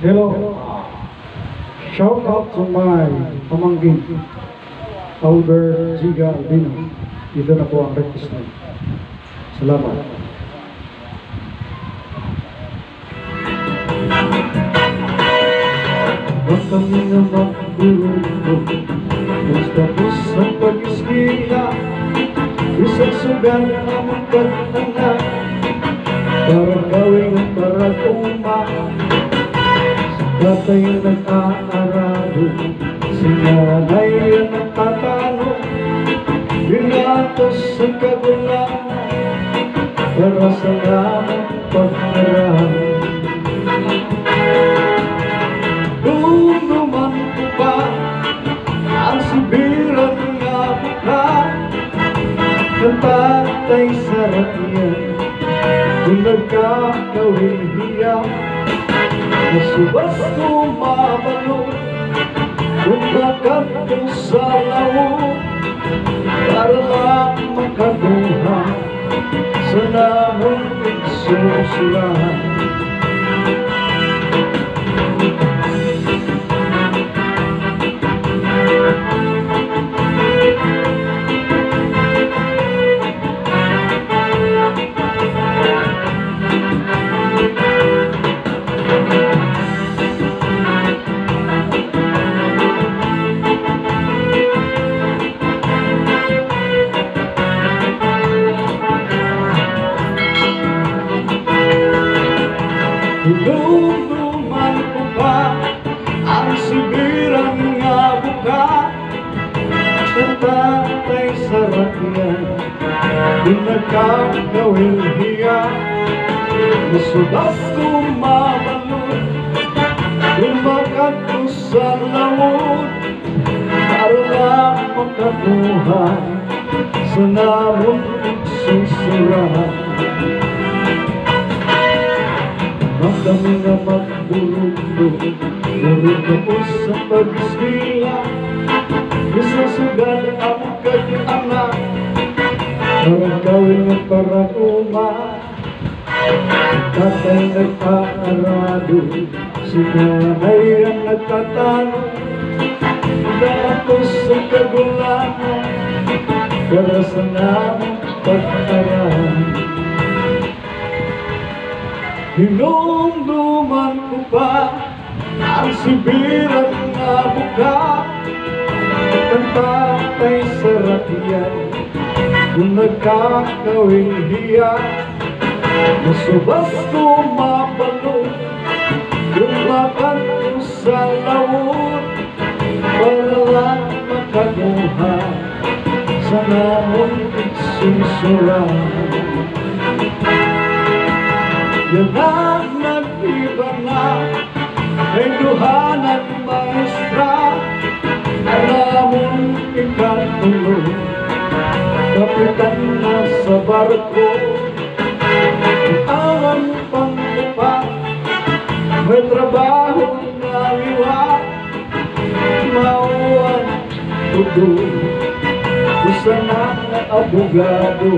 Hello. Shout out to my pamangkin, Albert Giga Albino. Ito na po ang request na. Salamat. Huwag kami na magdurog, basta po sa pag-iskila, isang sugan ang magkatanan, para gawin ang paraguma. Tatay ang nag-aaralo, si nanay ang nagtatanong, binatos ang kagulangan, para sa lamang pagkarami. Dumduman ko pa ang subiran nga mukha ng tatay sa rakiyan, kung nagkakawin hiya. Nasubas ko mabalo, kung lakat ko sa laot, para lang makaduha sa namang igsusurahan. Dumduman ko pa ang subiran nga buka ng tatay sa rakiyan, kung nagkakawin hiya. Nasubas ko mabalot, lumakat ko sa laot, para lang makakuha sa namang igsusurahan. Kami na magburundog, burog ako sa pag-iswila, isasugal ang kag-anak, para gawin ang paraguma. Tatay nag-aarado, si nanay ang nagtatanong, datos ang kagulangan, para sa namang pag-arami. Hinumduman ko pa ang sibiran nga buka ng tatay sa rakiyan, kung nagkakawin hiya. Nasubas ko mabalo, lumakan ko sa laot, para lang makakuha sa namang igsusurahan. Yan ang nag-iba na, ay duhanan maestra, alamon ikatulo, kapitan na sa barko. Awan pang lupa, may trabaho na liwa, mauwan tudo, usa na abogado.